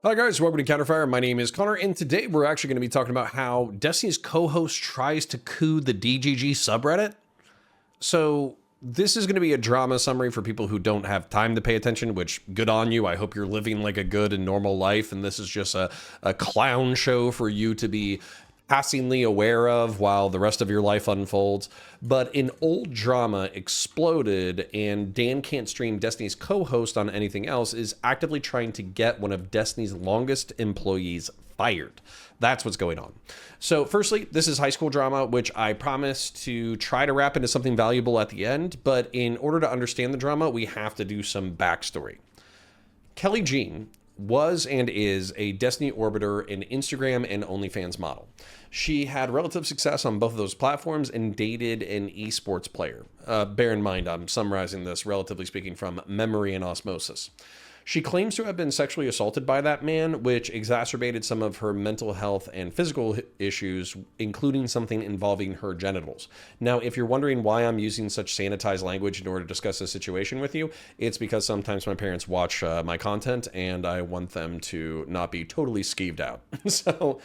Hi guys, welcome to Counterfire. My name is Connor, and today we're actually going to be talking about how Destiny's co-host tries to coup the DGG subreddit. So this is going to be a drama summary for people who don't have time to pay attention, which good on you. I hope you're living like a good and normal life, and this is just a clown show for you to be passingly aware of while the rest of your life unfolds. But an old drama exploded, and Dan Can't Stream, Destiny's co-host on anything else, is actively trying to get one of Destiny's longest employees fired. That's what's going on. So firstly, this is high school drama, which I promise to try to wrap into something valuable at the end. But in order to understand the drama, we have to do some backstory. Kelly Jean was and is a Destiny orbiter, an Instagram and OnlyFans model. She had relative success on both of those platforms and dated an esports player. Bear in mind, I'm summarizing this, relatively speaking, from memory and osmosis. She claims to have been sexually assaulted by that man, which exacerbated some of her mental health and physical issues, including something involving her genitals. Now, if you're wondering why I'm using such sanitized language in order to discuss this situation with you, it's because sometimes my parents watch my content and I want them to not be totally skeeved out. So,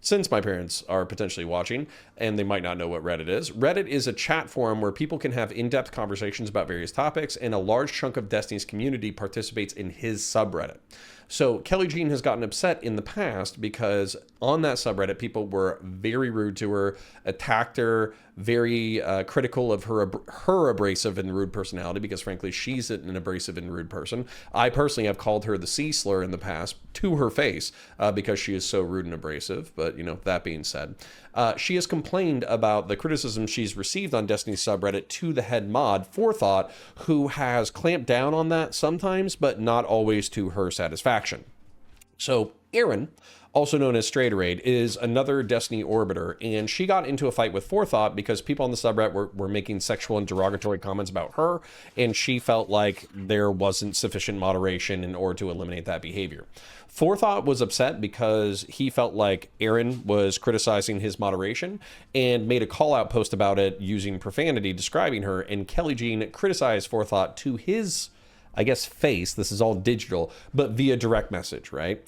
since my parents are potentially watching, and they might not know what Reddit is a chat forum where people can have in-depth conversations about various topics, and a large chunk of Destiny's community participates in his subreddit. So Kelly Jean has gotten upset in the past because on that subreddit, people were very rude to her, attacked her, very critical of her abrasive and rude personality, because frankly, she's an abrasive and rude person. I personally have called her the C slur in the past to her face because she is so rude and abrasive. But, you know, that being said, she has complained about the criticism she's received on Destiny's subreddit to the head mod, Forethought, who has clamped down on that sometimes, but not always to her satisfaction. So Erin, also known as Straighteraid, is another Destiny orbiter, and she got into a fight with Forethought because people on the subreddit were making sexual and derogatory comments about her, and she felt like there wasn't sufficient moderation in order to eliminate that behavior. Forethought was upset because he felt like Erin was criticizing his moderation and made a call-out post about it using profanity describing her, and Kelly Jean criticized Forethought to his, I guess, face. This is all digital, but via direct message, right?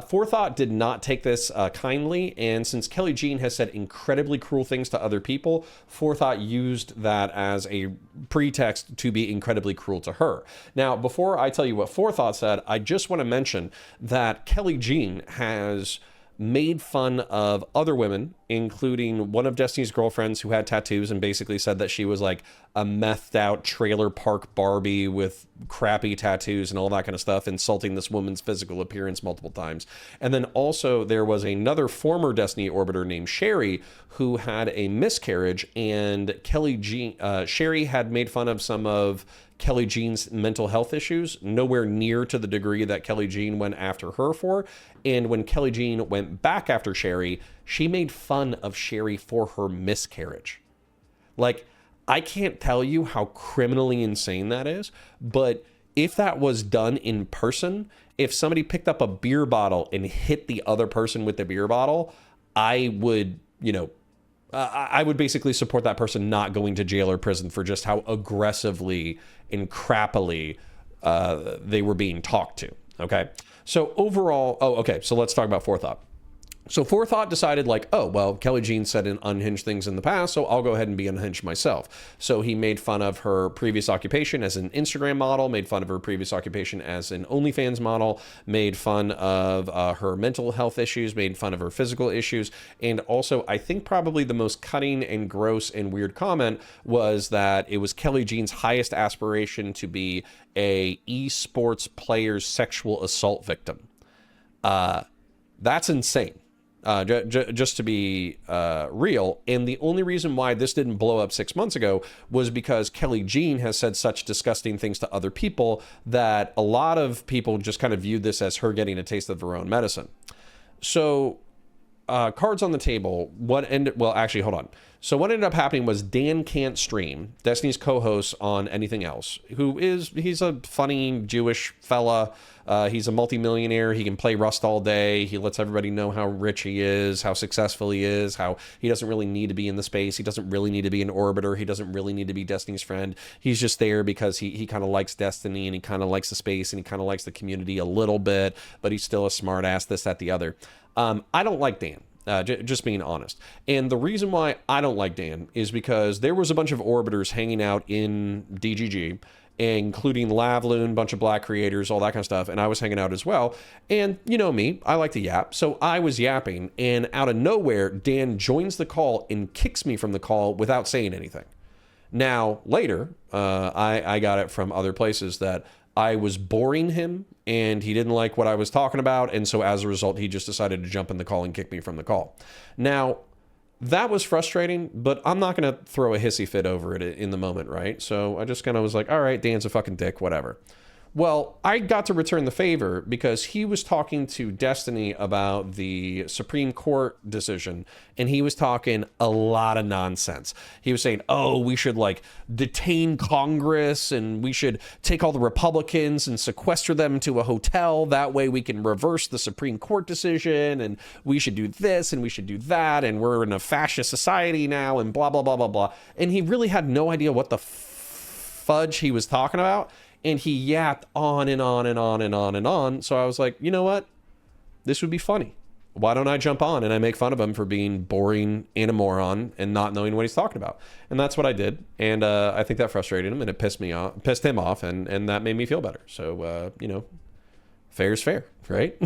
Forethought did not take this kindly, and since Kelly Jean has said incredibly cruel things to other people, Forethought used that as a pretext to be incredibly cruel to her. Now, before I tell you what Forethought said, I just want to mention that Kelly Jean has made fun of other women, including one of Destiny's girlfriends who had tattoos, and basically said that she was like a methed out trailer park Barbie with crappy tattoos and all that kind of stuff, insulting this woman's physical appearance multiple times. And then also there was another former Destiny orbiter named Sherry who had a miscarriage, and Sherry had made fun of some of Kelly Jean's mental health issues, nowhere near to the degree that Kelly Jean went after her for. And when Kelly Jean went back after Sherry, she made fun of Sherry for her miscarriage. Like, I can't tell you how criminally insane that is, but if that was done in person, if somebody picked up a beer bottle and hit the other person with the beer bottle, I would, I would basically support that person not going to jail or prison for just how aggressively and crappily they were being talked to. Okay. So overall, so let's talk about Forethought. So Forethought decided like, oh, well, Kelly Jean said unhinged things in the past, so I'll go ahead and be unhinged myself. So he made fun of her previous occupation as an Instagram model, made fun of her previous occupation as an OnlyFans model, made fun of her mental health issues, made fun of her physical issues. And also, I think probably the most cutting and gross and weird comment was that it was Kelly Jean's highest aspiration to be a esports player's sexual assault victim. That's insane. Just to be real. And the only reason why this didn't blow up 6 months ago was because Kelly Jean has said such disgusting things to other people that a lot of people just kind of viewed this as her getting a taste of her own medicine. So cards on the table. Well, actually, hold on. So what ended up happening was Dan can't stream, Destiny's co-host, on anything else. He's a funny Jewish fella. He's a multimillionaire. He can play Rust all day. He lets everybody know how rich he is, how successful he is, how he doesn't really need to be in the space. He doesn't really need to be an orbiter. He doesn't really need to be Destiny's friend. He's just there because he kind of likes Destiny, and he kind of likes the space, and he kind of likes the community a little bit, but he's still a smart ass, this, that, the other. I don't like Dan. Just being honest. And the reason why I don't like Dan is because there was a bunch of orbiters hanging out in DGG, including Lavloon, bunch of black creators, all that kind of stuff. And I was hanging out as well. And you know me, I like to yap. So I was yapping, and out of nowhere, Dan joins the call and kicks me from the call without saying anything. Now, later, I got it from other places that I was boring him and he didn't like what I was talking about. And so as a result, he just decided to jump in the call and kick me from the call. Now, that was frustrating, but I'm not going to throw a hissy fit over it in the moment, right? So I just kind of was like, all right, Dan's a fucking dick, whatever. Well, I got to return the favor because he was talking to Destiny about the Supreme Court decision, and he was talking a lot of nonsense. He was saying, oh, we should like detain Congress, and we should take all the Republicans and sequester them to a hotel. That way we can reverse the Supreme Court decision, and we should do this and we should do that, and we're in a fascist society now, and blah, blah, blah, blah, blah. And he really had no idea what the fudge he was talking about. And he yapped on and on and on and on and on. So I was like, you know what? This would be funny. Why don't I jump on and I make fun of him for being boring and a moron and not knowing what he's talking about? And that's what I did. And I think that frustrated him, and it pissed him off, and that made me feel better. So, fair's fair, right?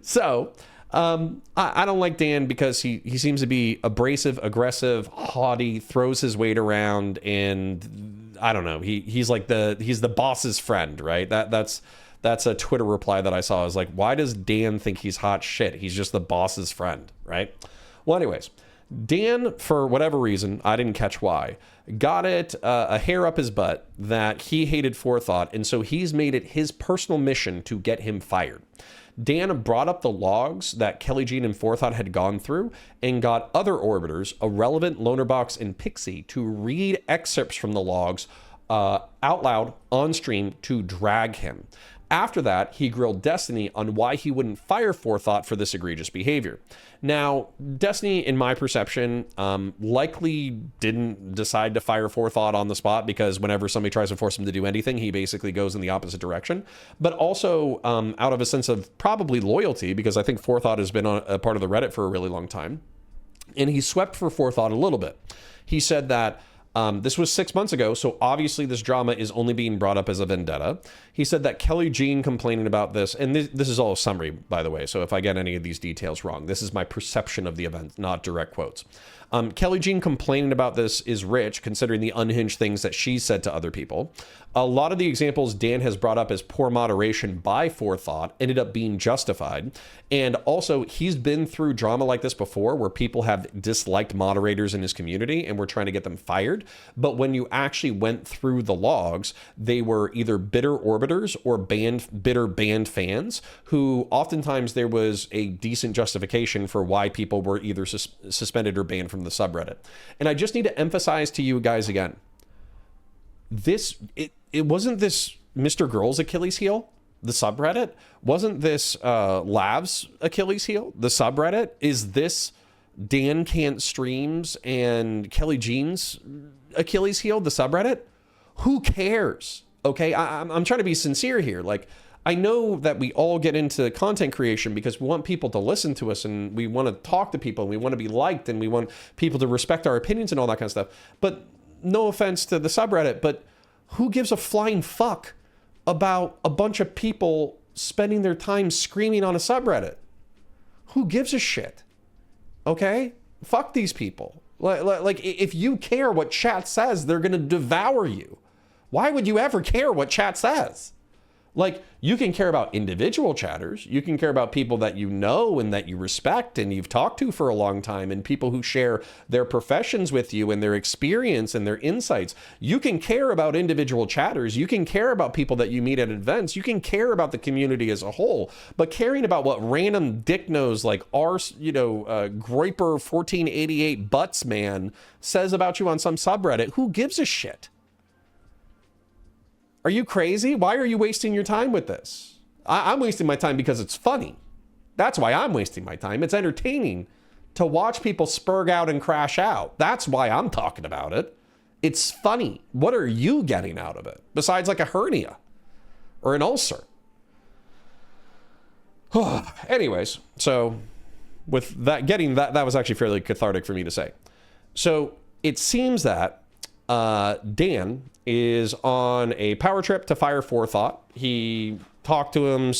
So I don't like Dan because he seems to be abrasive, aggressive, haughty, throws his weight around, and I don't know. He's the boss's friend, right? That's a Twitter reply that I saw. I was like, why does Dan think he's hot shit? He's just the boss's friend, right? Well, anyways, Dan, for whatever reason, I didn't catch why, got it a hair up his butt that he hated Forethought, and so he's made it his personal mission to get him fired. Dan brought up the logs that Kelly Jean and Forethought had gone through and got other orbiters, Irrelevant, Lonerbox, and Pixie, to read excerpts from the logs out loud on stream to drag him. After that, he grilled Destiny on why he wouldn't fire Forethought for this egregious behavior. Now, Destiny, in my perception, likely didn't decide to fire Forethought on the spot, because whenever somebody tries to force him to do anything, he basically goes in the opposite direction. But also out of a sense of probably loyalty, because I think Forethought has been a part of the Reddit for a really long time. And he swept for Forethought a little bit. He said that this was 6 months ago, so obviously this drama is only being brought up as a vendetta. He said that Kelly Jean complaining about this, and this is all a summary, by the way, so if I get any of these details wrong, this is my perception of the event, not direct quotes. Kelly Jean complaining about this is rich, considering the unhinged things that she said to other people. A lot of the examples Dan has brought up as poor moderation by Forethought ended up being justified. And also, he's been through drama like this before, where people have disliked moderators in his community and were trying to get them fired. But when you actually went through the logs, they were either bitter orbiters or bitter banned fans, who oftentimes there was a decent justification for why people were either suspended or banned from the subreddit. And I just need to emphasize to you guys again, it wasn't this Mr. Girl's Achilles heel, the subreddit. Wasn't this Lav's Achilles heel, the subreddit? Is this Dan Can't Streams and Kelly Jean's Achilles heel, the subreddit? Who cares? Okay, I'm trying to be sincere here. Like, I know that we all get into content creation because we want people to listen to us, and we want to talk to people, and we want to be liked, and we want people to respect our opinions and all that kind of stuff. But no offense to the subreddit, but who gives a flying fuck about a bunch of people spending their time screaming on a subreddit? Who gives a shit? Okay? Fuck these people. Like, if you care what chat says, they're going to devour you. Why would you ever care what chat says? Like, you can care about individual chatters. You can care about people that you know and that you respect and you've talked to for a long time, and people who share their professions with you and their experience and their insights. You can care about individual chatters. You can care about people that you meet at events. You can care about the community as a whole. But caring about what random dick nose like Groiper 1488 Butts Man says about you on some subreddit, who gives a shit? Are you crazy? Why are you wasting your time with this? I'm wasting my time because it's funny. That's why I'm wasting my time. It's entertaining to watch people spurg out and crash out. That's why I'm talking about it. It's funny. What are you getting out of it? Besides like a hernia or an ulcer? Anyways, so with that, that was actually fairly cathartic for me to say. So it seems that Dan is on a power trip to fire Forethought. He talked to him,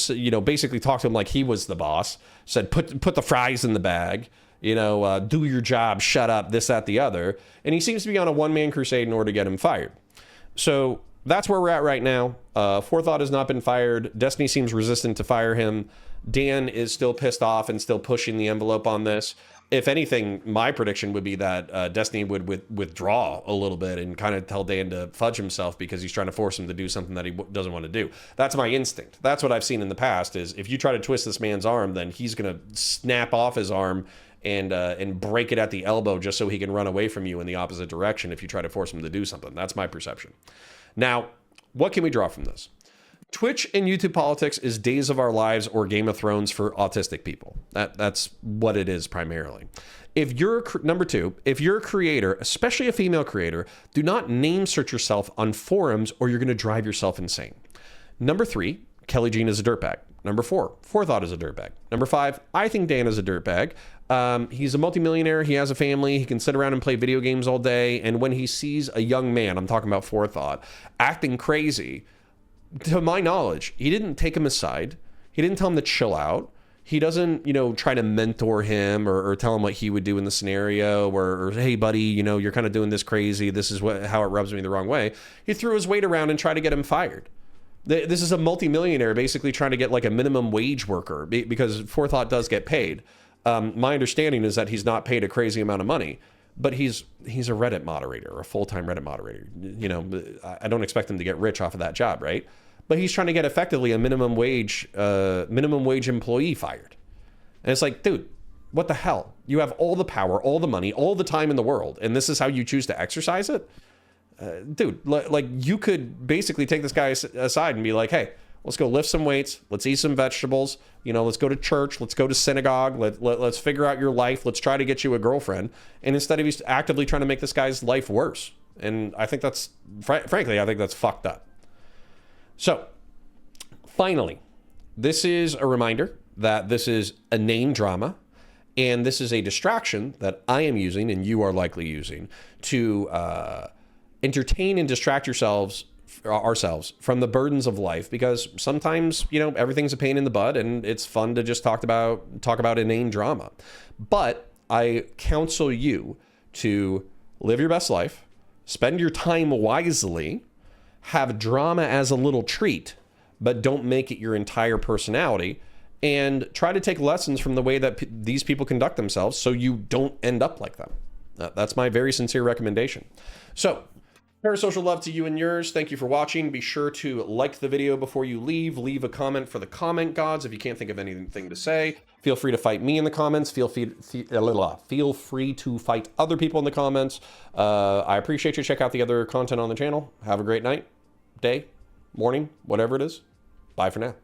basically talked to him like he was the boss, said, put the fries in the bag, do your job, shut up, this, that, the other. And he seems to be on a one-man crusade in order to get him fired. So that's where we're at right now. Forethought has not been fired. Destiny seems resistant to fire him. Dan is still pissed off and still pushing the envelope on this. If anything, my prediction would be that Destiny would withdraw a little bit and kind of tell Dan to fudge himself because he's trying to force him to do something that he doesn't want to do. That's my instinct. That's what I've seen in the past, is if you try to twist this man's arm, then he's going to snap off his arm and break it at the elbow just so he can run away from you in the opposite direction if you try to force him to do something. That's my perception. Now, what can we draw from this? Twitch and YouTube politics is Days of Our Lives or Game of Thrones for autistic people. That's what it is primarily. Number two, if you're a creator, especially a female creator, do not name search yourself on forums or you're going to drive yourself insane. Number three, Kelly Jean is a dirtbag. Number four, Forethought is a dirtbag. Number five, I think Dan is a dirtbag. He's a multimillionaire. He has a family. He can sit around and play video games all day. And when he sees a young man, I'm talking about Forethought, acting crazy, to my knowledge, he didn't take him aside. He didn't tell him to chill out. He doesn't, try to mentor him or tell him what he would do in the scenario or hey, buddy, you're kind of doing this crazy. This is how it rubs me the wrong way. He threw his weight around and tried to get him fired. This is a multimillionaire basically trying to get like a minimum wage worker because Forethought does get paid. My understanding is that he's not paid a crazy amount of money. But he's a Reddit moderator, a full-time Reddit moderator. I don't expect him to get rich off of that job, right? But he's trying to get effectively a minimum wage employee fired. And it's like, dude, what the hell? You have all the power, all the money, all the time in the world, and this is how you choose to exercise it? Dude, like you could basically take this guy aside and be like, hey, let's go lift some weights. Let's eat some vegetables. Let's go to church. Let's go to synagogue. Let's figure out your life. Let's try to get you a girlfriend. And instead of he's actively trying to make this guy's life worse. And I think that's, frankly, I think that's fucked up. So, finally, this is a reminder that this is a name drama. And this is a distraction that I am using and you are likely using to entertain and distract ourselves from the burdens of life, because sometimes everything's a pain in the butt and it's fun to just talk about inane drama. But I counsel you to live your best life, spend your time wisely, have drama as a little treat, but don't make it your entire personality, and try to take lessons from the way that these people conduct themselves so you don't end up like them. That's my very sincere recommendation. So, parasocial love to you and yours. Thank you for watching. Be sure to like the video before you leave. Leave a comment for the comment gods. If you can't think of anything to say, feel free to fight me in the comments. Feel free to fight other people in the comments. I appreciate you. Check out the other content on the channel. Have a great night, day, morning, whatever it is. Bye for now.